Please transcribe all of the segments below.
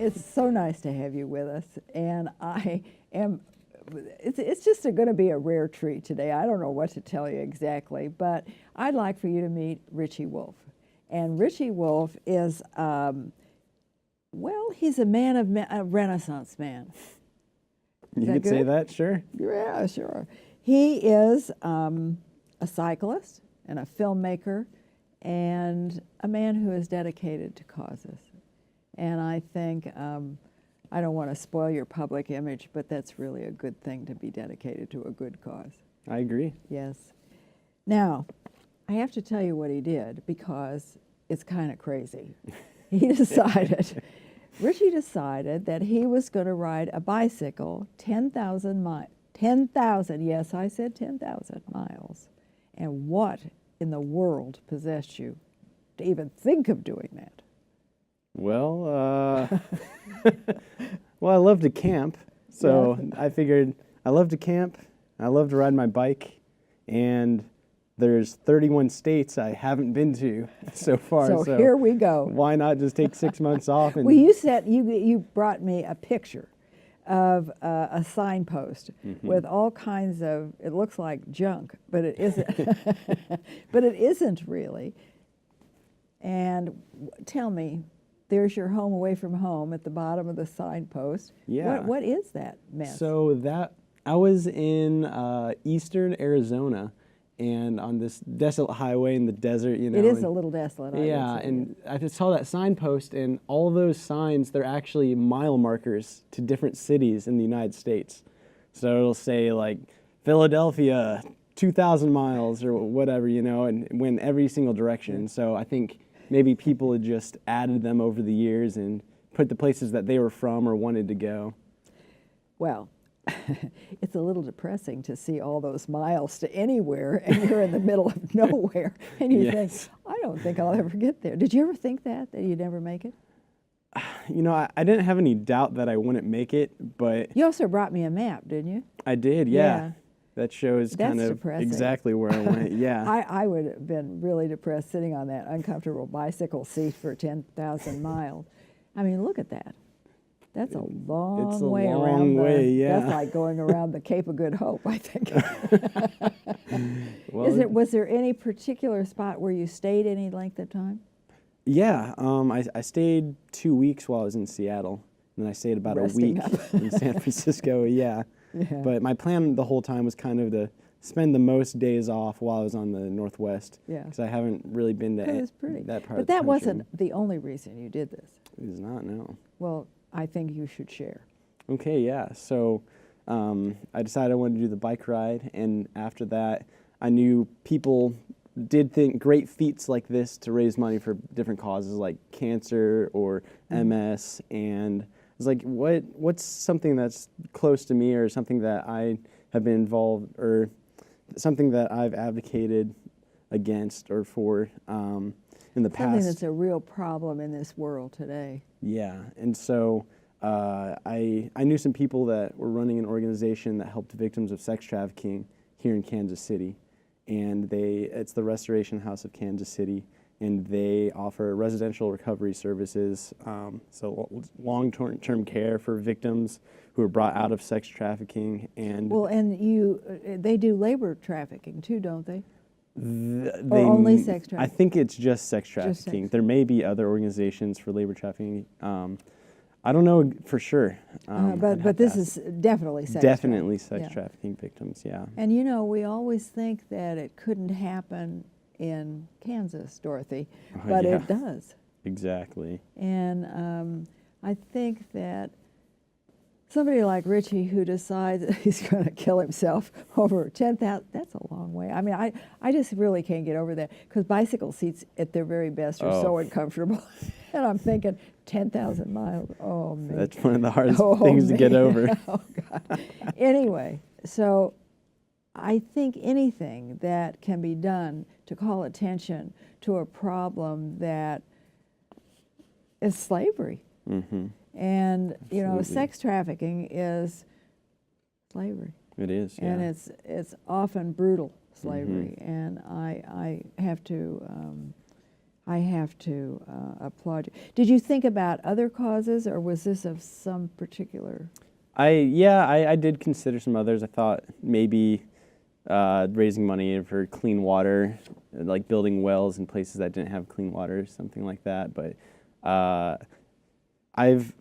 It's so nice to have you with us, and it's just going to be a rare treat today. I don't know what to tell you exactly, but I'd like for you to meet Richie Wolfe. And Richie Wolfe is, he's a Renaissance man. You could say that, sure. Yeah, sure. He is a cyclist and a filmmaker and a man who is dedicated to causes. And I think, I don't want to spoil your public image, but that's really a good thing to be dedicated to a good cause. I agree. Yes. Now, I have to tell you what he did because it's kind of crazy. Richie decided that he was going to ride a bicycle 10,000 miles. 10,000, yes, I said 10,000 miles. And what in the world possessed you to even think of doing that? Well, I love to camp, so yes. I figured I love to camp, I love to ride my bike, and there's 31 states I haven't been to so far. So here we go. Why not just take 6 months off? And well, you said you brought me a picture of a signpost with all kinds of, it looks like junk, but it isn't. But it isn't really. And tell me, there's your home away from home at the bottom of the signpost. Yeah. What is that mess? So I was in eastern Arizona, and on this desolate highway in the desert, you know. It is a little desolate. Yeah, and I just saw that signpost, and all those signs, they're actually mile markers to different cities in the United States. So it'll say like Philadelphia, 2,000 miles or whatever, you know, and went every single direction. So I think maybe people had just added them over the years and put the places that they were from or wanted to go. Well, it's a little depressing to see all those miles to anywhere and you're in the middle of nowhere and you think, I don't think I'll ever get there. Did you ever think that you'd never make it? You know, I didn't have any doubt that I wouldn't make it, but... You also brought me a map, didn't you? I did, yeah. That shows kind of depressing. Exactly where I went, yeah. I would have been really depressed sitting on that uncomfortable bicycle seat for 10,000 miles. I mean, look at that. That's a long way around. Yeah. That's like going around the Cape of Good Hope, I think. Well, Was there any particular spot where you stayed any length of time? Yeah, I stayed 2 weeks while I was in Seattle, and then I stayed about Resting a week in San Francisco, yeah. But my plan the whole time was kind of to spend the most days off while I was on the Northwest, because I haven't really been to that part of the country. But that wasn't the only reason you did this. It is not, no. Well, I think you should share. Okay, yeah. So I decided I wanted to do the bike ride, and after that, I knew people did great feats like this to raise money for different causes like cancer or MS, and I was like, what's something that's close to me or something that I have been involved or something that I've advocated against or for in the past. Something that's a real problem in this world today. Yeah, and so I knew some people that were running an organization that helped victims of sex trafficking here in Kansas City, and it's the Restoration House of Kansas City, and they offer residential recovery services, so long-term care for victims who are brought out of sex trafficking. And well, and they do labor trafficking too, don't they? Or only sex trafficking? I think it's just sex trafficking. There may be other organizations for labor trafficking. I don't know for sure. But this is definitely sex Definitely sex trafficking victims, yeah. And you know, we always think that it couldn't happen in Kansas, Dorothy, but it does. Exactly. And I think that somebody like Richie who decides that he's going to kill himself over 10,000, that's a long way. I mean, I just really can't get over that because bicycle seats at their very best are so uncomfortable. And I'm thinking 10,000 miles, oh man. That's one of the hardest things to get over. Oh God. Anyway, so I think anything that can be done to call attention to a problem that is slavery. Mm-hmm. And, you know, sex trafficking is slavery. It is, yeah. And it's often brutal slavery. And I have to I have to applaud you. Did you think about other causes, or was this of some particular? I did consider some others. I thought maybe raising money for clean water, like building wells in places that didn't have clean water, something like that. But I've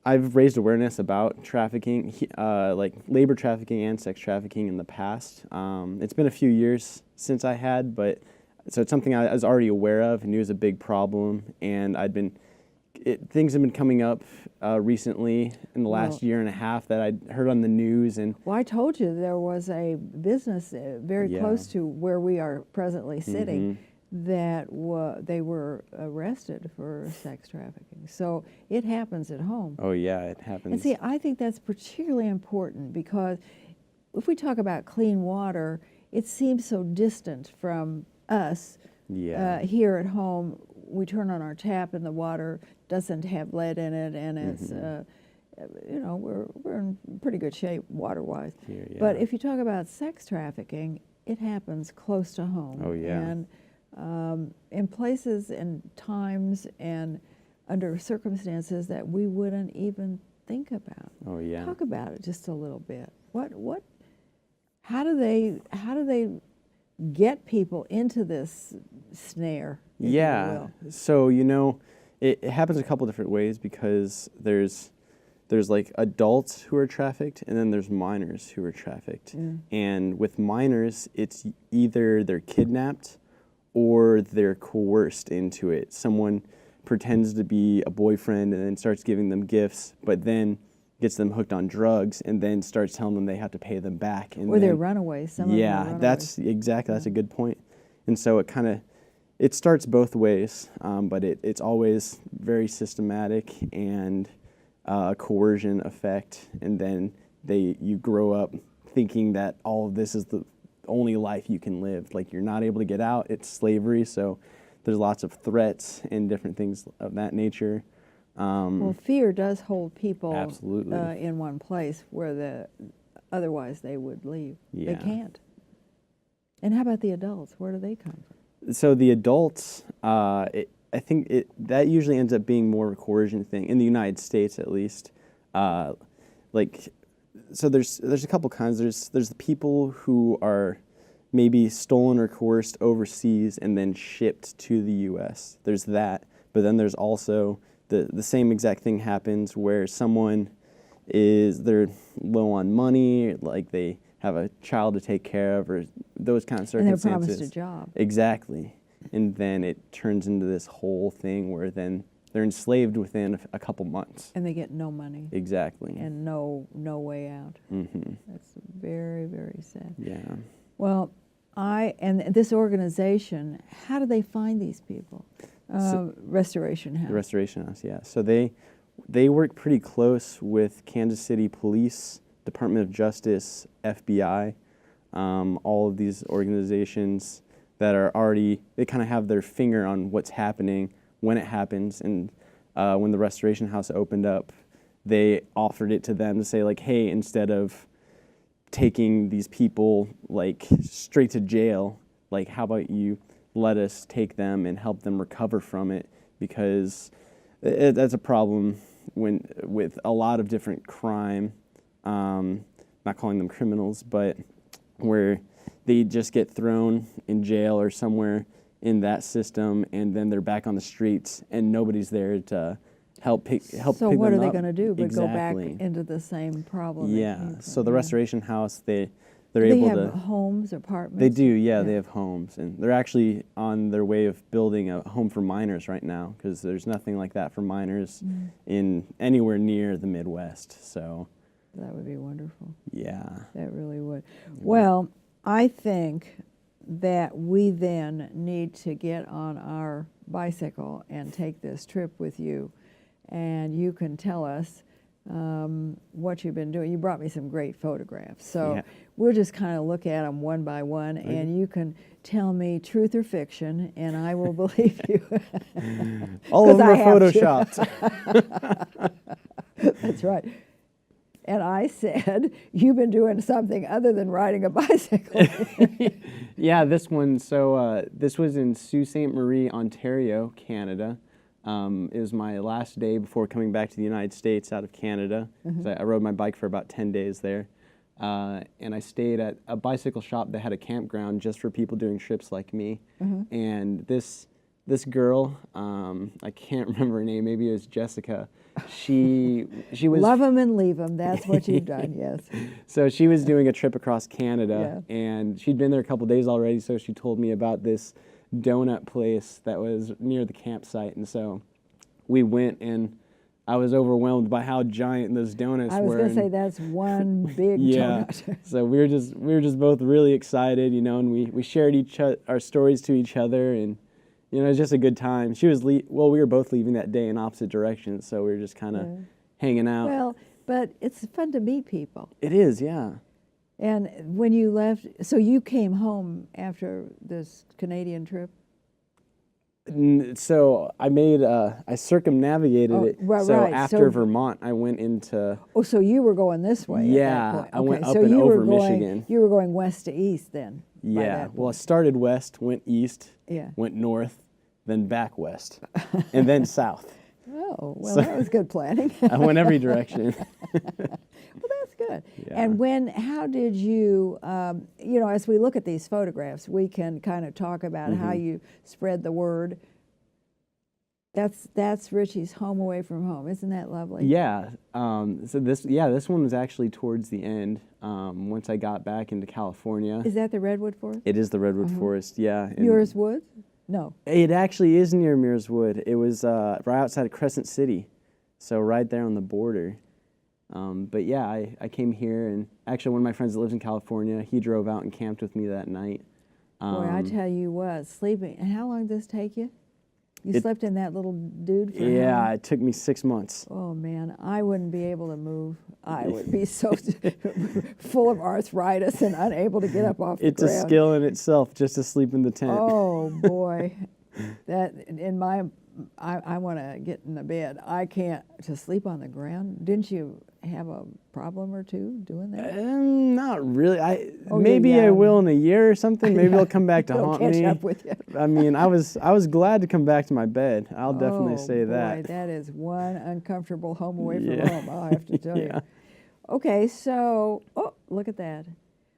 raised awareness about trafficking, like labor trafficking and sex trafficking in the past. It's been a few years since I had, but so it's something I was already aware of and knew was a big problem. And things have been coming up recently in the last year and a half that I'd heard on the news. And well, I told you there was a business very close to where we are presently sitting that they were arrested for sex trafficking. So it happens at home. Oh yeah, it happens. And see, I think that's particularly important because if we talk about clean water, it seems so distant from us. Here at home, we turn on our tap and the water doesn't have lead in it, and it's we're in pretty good shape water-wise. Here, But if you talk about sex trafficking, it happens close to home. Oh yeah. And in places and times and under circumstances that we wouldn't even think about. Oh yeah. Talk about it just a little bit. How do they get people into this snare? If you will? So it happens a couple different ways because there's like adults who are trafficked and then there's minors who are trafficked. And with minors, it's either they're kidnapped or they're coerced into it. Someone pretends to be a boyfriend and then starts giving them gifts, but then gets them hooked on drugs and then starts telling them they have to pay them back. And or they're runaways. Some of them are runaways. That's a good point. And so it starts both ways, but it's always very systematic and a coercion effect. And then you grow up thinking that all of this is the only life you can live. Like you're not able to get out. It's slavery. So there's lots of threats and different things of that nature. Well, fear does hold people absolutely in one place where otherwise they would leave. They can't. And how about the adults? Where do they come from? So the adults, I think that usually ends up being more of a coercion thing in the United States, at least. So there's a couple kinds. There's the people who are maybe stolen or coerced overseas and then shipped to the U.S. There's that, but then there's also the same exact thing happens where someone they're low on money, like they have a child to take care of, or those kind of circumstances. And they're promised a job. Exactly. And then it turns into this whole thing where then they're enslaved within a couple months. And they get no money. Exactly. And no way out. That's very, very sad. Yeah. Well, and this organization, how do they find these people? Restoration House. The Restoration House, yeah. So they work pretty close with Kansas City Police, Department of Justice, FBI, all of these organizations that are they kind of have their finger on what's happening when it happens. And when the Restoration House opened up, they offered it to them to say, like, hey, instead of taking these people like straight to jail, like, how about you let us take them and help them recover from it, because that's a problem with a lot of different crime, not calling them criminals, but where they just get thrown in jail or somewhere in that system, and then they're back on the streets and nobody's there to help pick them up. So what are they going to do but exactly. go back into the same problem? Yeah, so the Restoration House, they're do able they to... have homes, apartments? They do, yeah, they have homes. And they're actually on their way of building a home for minors right now, because there's nothing like that for minors in anywhere near the Midwest. So that would be wonderful. Yeah. That really would. Well, I think that we then need to get on our bicycle and take this trip with you, and you can tell us what you've been doing. You brought me some great photographs, so we'll just kind of look at them one by one, and you can tell me truth or fiction, and I will believe you. All of them are photoshopped. That's right. And I said, you've been doing something other than riding a bicycle. Yeah, this one. So this was in Sault Ste. Marie, Ontario, Canada. It was my last day before coming back to the United States out of Canada. So I rode my bike for about 10 days there. And I stayed at a bicycle shop that had a campground just for people doing trips like me. And this girl, I can't remember her name, maybe it was Jessica. She was Love them and leave them. That's what you've done, yes. So she was doing a trip across Canada, Yeah. and she'd been there a couple days already, so she told me about this donut place that was near the campsite. And so we went, and I was overwhelmed by how giant those donuts were. I was going to say that's one big yeah. donut. So we were just both really excited, you know, and we shared our stories to each other, and you know, it was just a good time. She was we were both leaving that day in opposite directions, so we were just kind of hanging out. Well, but it's fun to meet people. It is, yeah. And when you left, so you came home after this Canadian trip? So I circumnavigated it. Right, so right. after So- Vermont, I went into, Oh, so you were going this way Yeah, at that point. I went Okay, up so and you over were going, Michigan. You were going west to east then? by yeah. that Well, I point. started west, went east, Yeah. went north, then back west, and then south. Oh, well, So- that was good planning. I went every direction. Well, that's good. Yeah. And how did you, you know, as we look at these photographs, we can kind of talk about how you spread the word. That's Richie's home away from home. Isn't that lovely? Yeah. So this one was actually towards the end. Once I got back into California. Is that the Redwood Forest? It is the Redwood Forest, yeah. And Muir's Woods? No. it actually is near Muir's Wood. It was right outside of Crescent City, so right there on the border. But yeah, I came here, and actually one of my friends that lives in California, he drove out and camped with me that night. Boy, I tell you what, sleeping. And how long did this take you? You slept in that little dude for how Yeah, long? it took me 6 months. Oh man, I wouldn't be able to move. I would be so full of arthritis and unable to get up off the It's a ground. skill in itself just to sleep in the tent. Oh boy, I want to get in the bed. I can't to sleep on the ground. Didn't you have a problem or two doing that? Not really. Oh, Maybe I yeah. will in a year or something. Maybe it'll come back to It'll haunt catch me. up with you. I mean, I was glad to come back to my bed. I'll definitely Oh, say boy, that. that is one uncomfortable home away from Yeah. home, I'll have to tell Yeah. you. Okay, so, oh, look at that.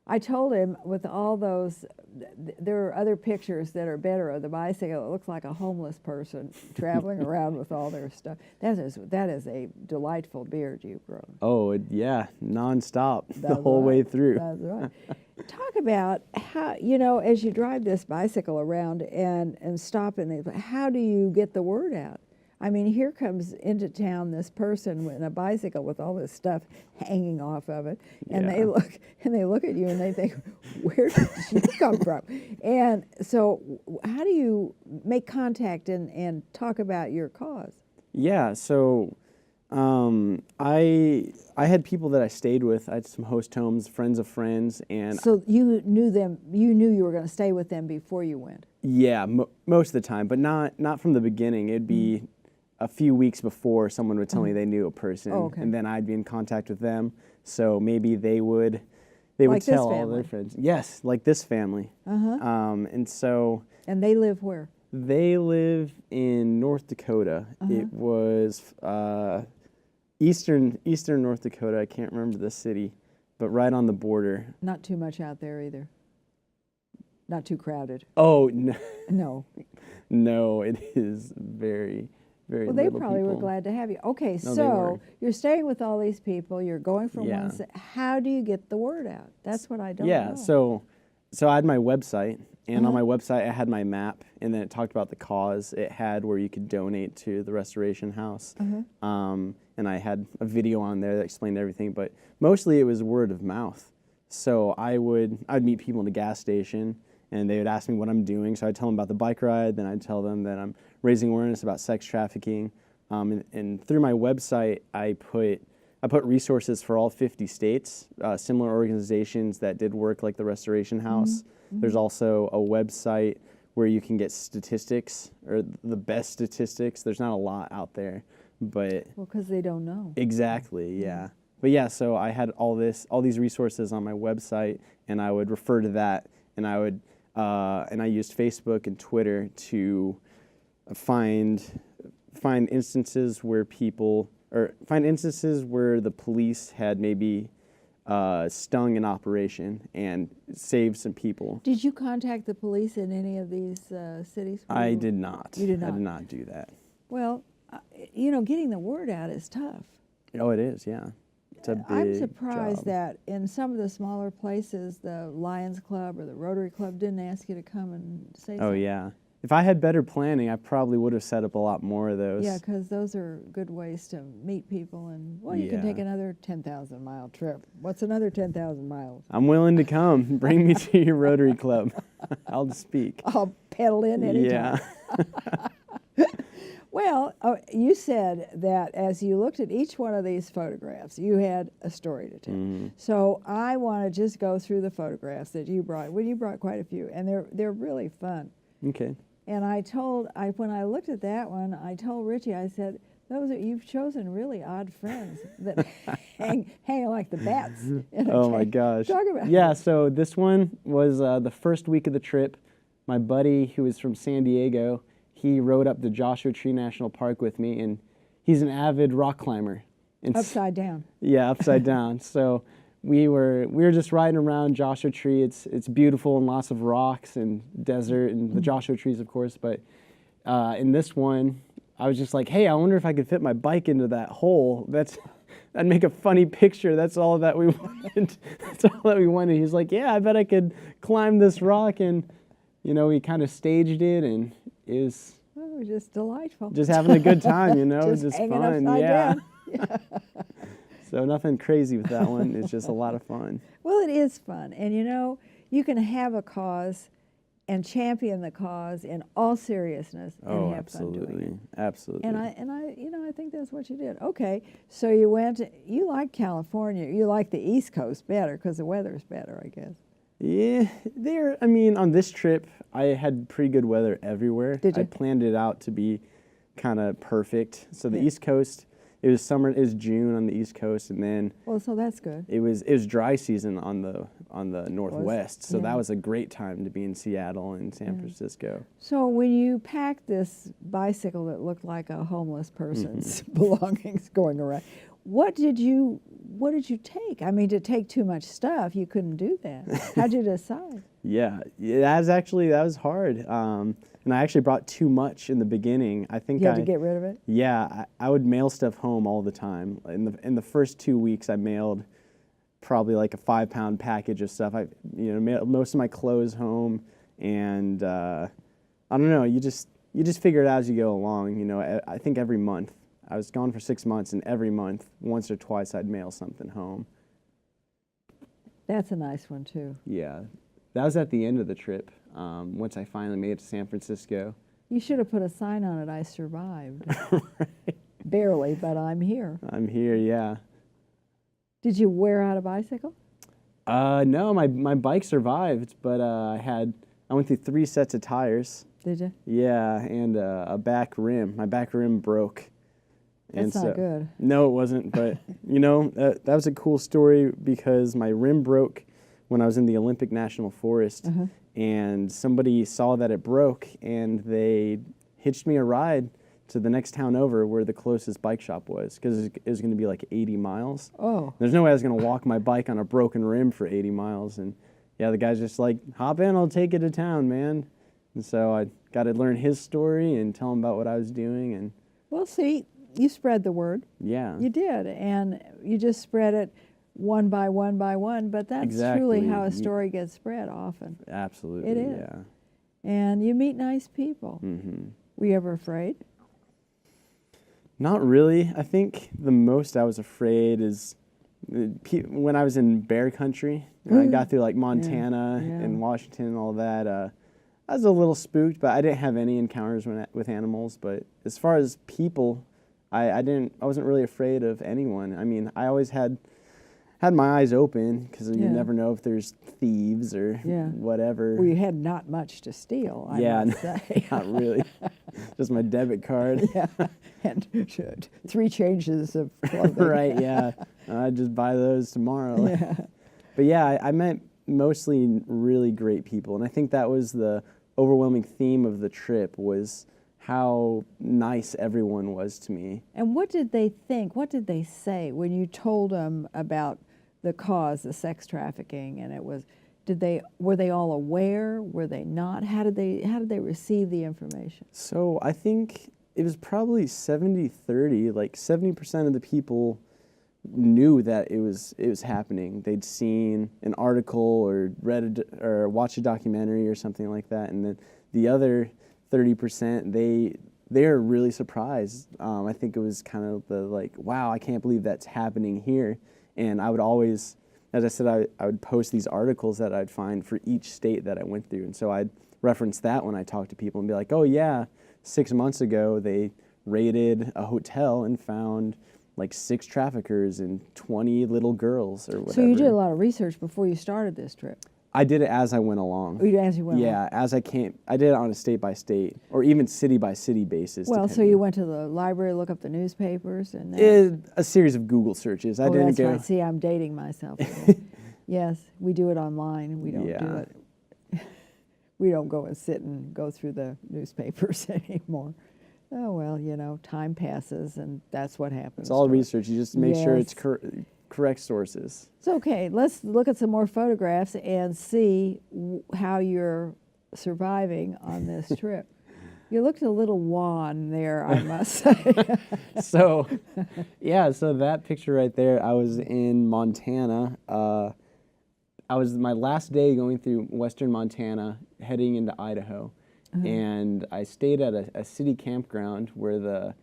I told him with all those, there are other pictures that are better of the bicycle. It looks like a homeless person traveling around with all their stuff. That is a delightful beard you've grown. Oh, yeah, nonstop the That's whole way right. through. That's right. Talk about how, you know, as you drive this bicycle around and stop and how do you get the word out? I mean, here comes into town this person in a bicycle with all this stuff hanging off of it, and they look at you and they think, where did you come from? And so, how do you make contact and talk about your cause? Yeah, so I had people that I stayed with. I had some host homes, friends of friends, and So you knew them. You knew you were going to stay with them before you went. yeah, most of the time, but not from the beginning. It'd be a few weeks before someone would tell me they knew a person, Oh, okay. and then I'd be in contact with them. So maybe they would Like this tell all their family? friends. Yes, like this family. And so And they live where? they live in North Dakota. It was eastern North Dakota. I can't remember the city, but right on the border. Not too much out there either. Not too crowded. Oh no, No. no, it is very, very. Well, they little probably were people. glad to have you. Okay, No, they so were. you're staying with all these people. You're going from Yeah. one. How do you get the word out? That's what I don't Yeah, know. so I had my website, and on my website I had my map, and then it talked about the cause. It had where you could donate to the restoration house, and I had a video on there that explained everything. But mostly it was word of mouth. So I'd meet people in the gas station, and they would ask me what I'm doing. So I'd tell them about the bike ride, then I'd tell them that I'm raising awareness about sex trafficking, and through my website I put resources for all 50 states, similar organizations that did work like the Restoration House. There's also a website where you can get statistics, or the best statistics. There's not a lot out there, but Well, because they don't know. exactly, yeah. But yeah, so I had all these resources on my website, and I would refer to that, and I used Facebook and Twitter to find instances where the police had maybe stung an operation and saved some people. Did you contact the police in any of these cities? I did not. You did not? I did not do that. Well, getting the word out is tough. Oh, it is, yeah. It's a big I'm surprised job. that in some of the smaller places, the Lions Club or the Rotary Club didn't ask you to come and say something. Oh, yeah. If I had better planning, I probably would have set up a lot more of those. Yeah, because those are good ways to meet people, and you can take Yeah. another 10,000-mile trip. What's another 10,000 miles? I'm willing to come. Bring me to your Rotary Club. I'll speak. I'll pedal in anytime. Yeah. Well, you said that as you looked at each one of these photographs, you had a story to tell. Mhm. So I want to just go through the photographs that you brought. Well, you brought quite a few, and they're really fun. Okay. And when I looked at that one, I told Richie, I said, you've chosen really odd friends that hang like the bats. Oh my gosh. Talk about Yeah, it. so this one was the first week of the trip. My buddy, who was from San Diego, he rode up to Joshua Tree National Park with me, and he's an avid rock climber. And Upside down. Yeah, upside down. So we were just riding around Joshua Tree. It's beautiful and lots of rocks and desert and the Joshua trees, of course. But in this one, I was just like, hey, I wonder if I could fit my bike into that hole. That'd make a funny picture. That's all that we wanted. That's all that we wanted. He's like, yeah, I bet I could climb this rock. And we kind of staged it, and it was just delightful. just having a good time. just hanging fun. upside Yeah. down. So nothing crazy with that one. It's just a lot of fun. Well, it is fun, and you can have a cause and champion the cause in all seriousness and have fun doing it. Absolutely. And I think that's what you did. Okay, so you like California. You like the East Coast better because the weather's better, I guess. Yeah, on this trip, I had pretty good weather everywhere. Did you? I planned it out to be kind of perfect. So the Yeah. East Coast, it was summer. It was June on the East Coast, and then Well, so that's good. it was dry season on the Northwest. So Yeah. that was a great time to be in Seattle and San Francisco. So when you packed this bicycle that looked like a homeless person's belongings going around, what did you take? I mean, to take too much stuff, you couldn't do that. How'd you decide? Yeah, that was hard. And I actually brought too much in the beginning. I think You had to get rid of it? Yeah, I would mail stuff home all the time. In the first 2 weeks, I mailed probably like a 5-pound package of stuff. I mailed most of my clothes home, and I don't know. You just figure it out as you go along. I think every month. I was gone for 6 months, and every month, once or twice, I'd mail something home. That's a nice one, too. Yeah, that was at the end of the trip. Once I finally made it to San Francisco. You should have put a sign on it, I survived. Right. Barely, but I'm here. I'm here, yeah. Did you wear out a bicycle? No, my bike survived, but I went through 3 sets of tires. Did you? Yeah, and a back rim. My back rim broke. That's not good. No, it wasn't. But that was a cool story because my rim broke when I was in the Olympic National Forest, and somebody saw that it broke, and they hitched me a ride to the next town over where the closest bike shop was, because it was going to be like 80 miles. Oh. There's no way I was going to walk my bike on a broken rim for 80 miles. And yeah, the guy's just like, hop in, I'll take you to town, man. And so I got to learn his story and tell him about what I was doing. And Well, see, you spread the word. yeah. You did, and you just spread it one by one by one, but that's truly Exactly. how a story gets spread often. Absolutely. It is. Yeah. And you meet nice people. Mm-hmm. Were you ever afraid? Not really. I think the most I was afraid is when I was in bear country. I got through like Montana Yeah. and Washington and all that. I was a little spooked, but I didn't have any encounters with animals. But as far as people, I wasn't really afraid of anyone. I mean, I always had had my eyes open because Yeah. you never know if there's thieves or Yeah. whatever. Well, you had not much to steal, I Yeah, must say. Not really. Just my debit card. Yeah, and 3 changes of clothing. Right, yeah. I'd just buy those tomorrow. Yeah. But yeah, I met mostly really great people. And I think that was the overwhelming theme of the trip, was how nice everyone was to me. And what did they think? What did they say when you told them about the cause, the sex trafficking, and it was, were they all aware? Were they not? How did they receive the information? So I think it was probably 70-30, like 70% of the people knew that it was happening. They'd seen an article or read or watched a documentary or something like that, and then the other 30%, they are really surprised. I think it was kind of the like, wow, I can't believe that's happening here. And I would always, as I said, I would post these articles that I'd find for each state that I went through, and so I'd reference that when I talk to people and be like, oh yeah, 6 months ago they raided a hotel and found like 6 traffickers and 20 little girls or whatever. So you did a lot of research before you started this trip. I did it as I went along. Oh, you did as you went along? Yeah, as I came. I did it on a state-by-state or even city-by-city basis. Well, so depending. you went to the library, look up the newspapers, and then, A series of Google searches. I oh, didn't that's go. right. See, I'm dating myself again. Yes, we do it online. We don't do Yeah. it. We don't go and sit and go through the newspapers anymore. Oh, well, you know, time passes, and that's what happens. It's all to us. research. You just make sure it's Yes. correct sources. So, okay, let's look at some more photographs and see how you're surviving on this trip. You looked a little wan there, I must say. So, yeah, so that picture right there, I was in Montana. I was my last day going through western Montana, heading into Idaho. And I stayed at a city campground where the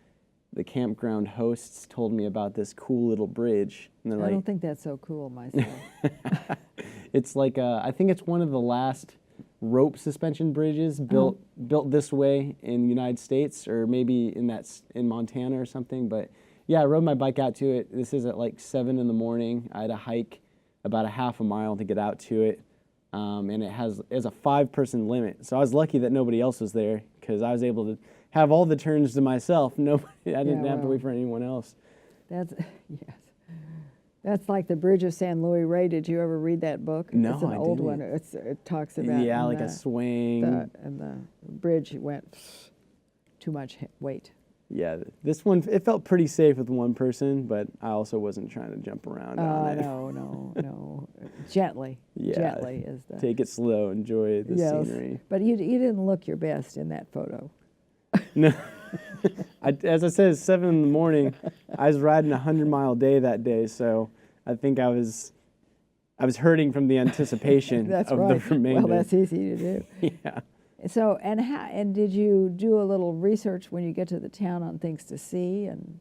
campground hosts told me about this cool little bridge. And they're I like, don't think that's so cool myself. it's like I think it's one of the last rope suspension bridges built this way in the United States, or maybe in Montana or something. But yeah, I rode my bike out to it. This is at like 7 in the morning. I had to hike about a half a mile to get out to it. And it has a 5-person limit. So I was lucky that nobody else was there, because I was able to have all the turns to myself. Nobody, I didn't have to wait for anyone else. That's, yes. That's like the Bridge of San Luis Rey. Did you ever read that book? No, it's an I old didn't. one. It talks about Yeah, like a swing. and the bridge went too much weight. Yeah, this one, it felt pretty safe with one person, but I also wasn't trying to jump around on it. No. Gently. Yeah, Gently is the. Take it slow, enjoy the scenery. But you didn't look your best in that photo. No, as I said, it's 7 in the morning. I was riding a 100-mile day that day, so I think I was hurting from the anticipation That's of right. the remainder. Well, that's easy to do. Yeah. So, and did you do a little research when you get to the town on things to see and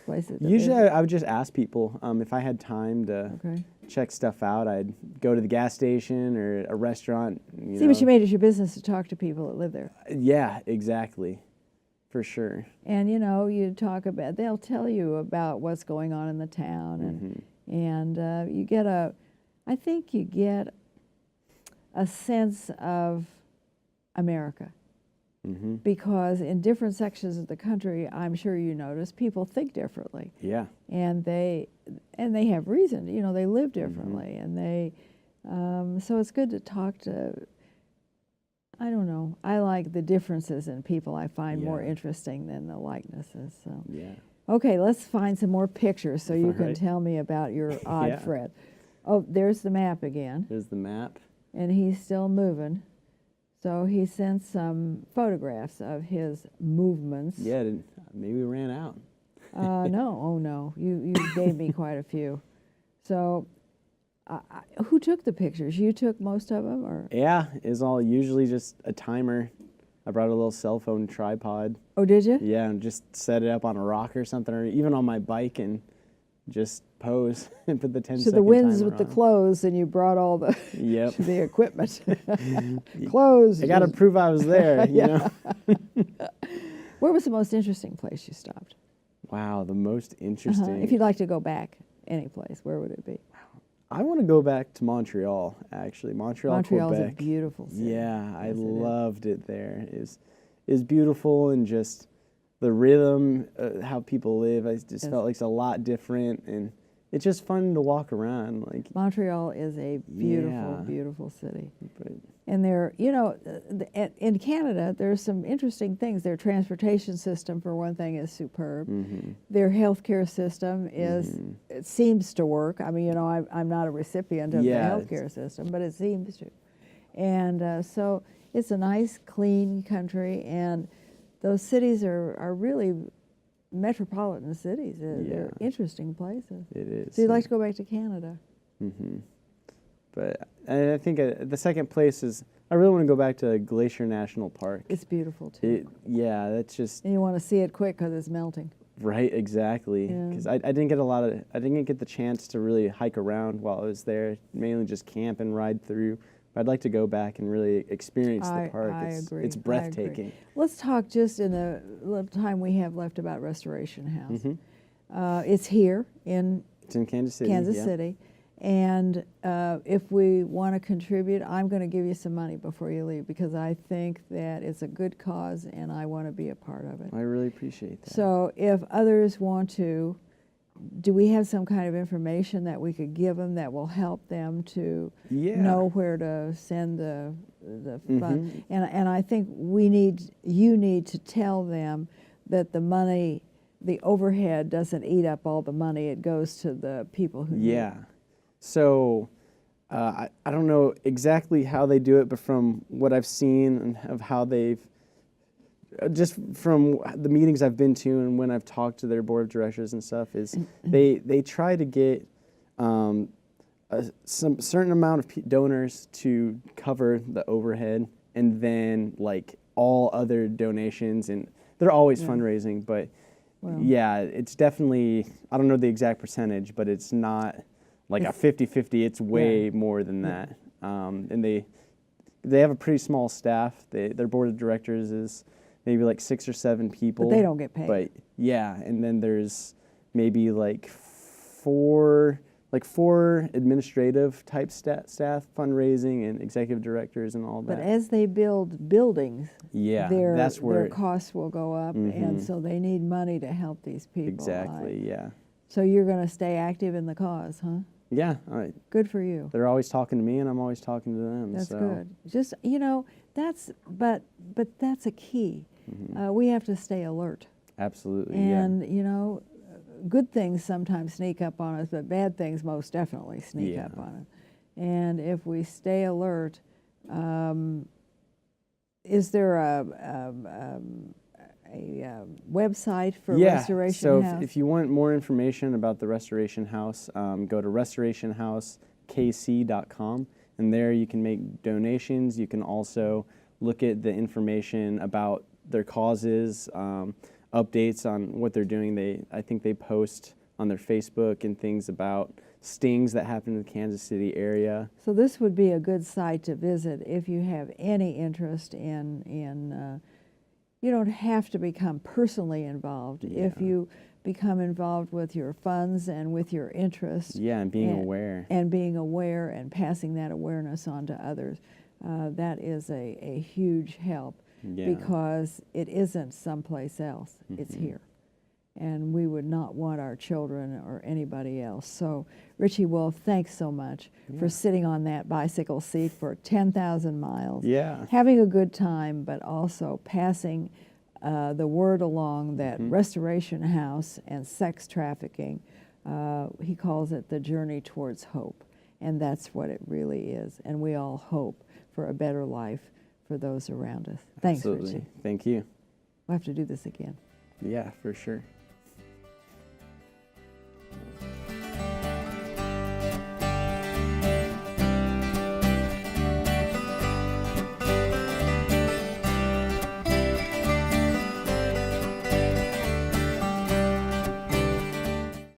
places to Usually visit? I would just ask people if I had time to Okay. check stuff out. I'd go to the gas station or a restaurant. See, but you made it your business to talk to people that live there. Yeah, exactly. For sure. And, you know, you talk about, they'll tell you about what's going on in the town. And you get I think you get a sense of America. Because in different sections of the country, I'm sure you notice, people think differently. Yeah. And they have reason, you know, they live differently. And so it's good to talk to, I don't know, I like the differences in people I find more interesting than the likenesses. So. Yeah. Okay, let's find some more pictures so you can Right. tell me about your odd friend. Oh, there's the map again. There's the map. And he's still moving. So he sent some photographs of his movements. Yeah, maybe we ran out. No, oh no, you gave me quite a few. So who took the pictures? You took most of them, or? Yeah, it's all usually just a timer. I brought a little cell phone tripod. Oh, did you? Yeah, and just set it up on a rock or something, or even on my bike, and just pose and put the 10-second So the winds timer with the on. clothes, and you brought all the Yep. the equipment. Clothes. I got to prove I was there, you know? Where was the most interesting place you stopped? Wow, the most interesting. If you'd like to go back any place, where would it be? Wow, I want to go back to Montreal, actually. Montreal's Quebec. a beautiful city. Yeah, I Yes, it is. loved it there. It was beautiful, and just the rhythm, how people live. I just Yes. felt like it's a lot different, and it's just fun to walk around. Like, Montreal is a beautiful, Yeah. beautiful city. but And there, you know, in Canada, there's some interesting things. Their transportation system, for one thing, is superb. Their healthcare system is, it seems to work. I mean, you know, I'm not a recipient of Yeah, the healthcare system, but it seems to. And so it's a nice, clean country, and those cities are really metropolitan cities. They're Yeah. interesting places. it is. So you'd like to go back to Canada? But I think the second place is, I really want to go back to Glacier National Park. It's beautiful too. Yeah, that's just And you want to see it quick because it's melting. right, exactly. Yeah. Because I didn't get I didn't get the chance to really hike around while I was there. Mainly just camp and ride through. But I'd like to go back and really experience the park. I It's agree. It's I agree. breathtaking. Let's talk just in the little time we have left about Restoration House. Mm-hmm. It's here in It's in Kansas City. Kansas yeah. City. And if we want to contribute, I'm going to give you some money before you leave, because I think that it's a good cause and I want to be a part of it. I really appreciate that. So if others want to, do we have some kind of information that we could give them that will help them to Yeah. know where to send the fund? And I think you need to tell them that the money, the overhead doesn't eat up all the money. It goes to the people who need it. Yeah. So I don't know exactly how they do it, but from what I've seen and of how they've, just from the meetings I've been to and when I've talked to their board of directors and stuff, is they try to get some certain amount of donors to cover the overhead, and then like all other donations, and they're always fundraising, but Well. yeah, it's definitely, I don't know the exact percentage, but it's not like a 50-50, it's way more than that. And they have a pretty small staff. Their board of directors is maybe like 6 or 7 people. But they don't get paid. But yeah, and then there's maybe like four administrative type staff, fundraising and executive directors and all that. But as they build buildings, that's where their costs will go up, and so they need money to help these people. exactly, yeah. So you're going to stay active in the cause, huh? Yeah, Good for you. they're always talking to me, and I'm always talking to them. That's so. good. Just, you know, but that's a key. We have to stay alert. Absolutely, And, you know, good things sometimes sneak up on us, but bad things most definitely sneak up on us. And if we stay alert, is there a website for Restoration so House? if you want more information about the Restoration House, go to restorationhousekc.com, and there you can make donations. You can also look at the information about their causes, updates on what they're doing. I think they post on their Facebook and things about stings that happen in the Kansas City area. So this would be a good site to visit if you have any interest in you don't have to become personally involved. If you become involved with your funds and with your interests. Yeah, and being aware. And being aware and passing that awareness on to others, that is a huge help. Yeah. Because it isn't someplace else, it's here. And we would not want our children or anybody else. So, Richie Wolfe, thanks so much for sitting on that bicycle seat for 10,000 miles. Yeah. Having a good time, but also passing the word along that Restoration House and sex trafficking, he calls it the journey towards hope. And that's what it really is. And we all hope for a better life for those around us. Thanks, Absolutely. Richie. Thank you. We'll have to do this again. Yeah, for sure.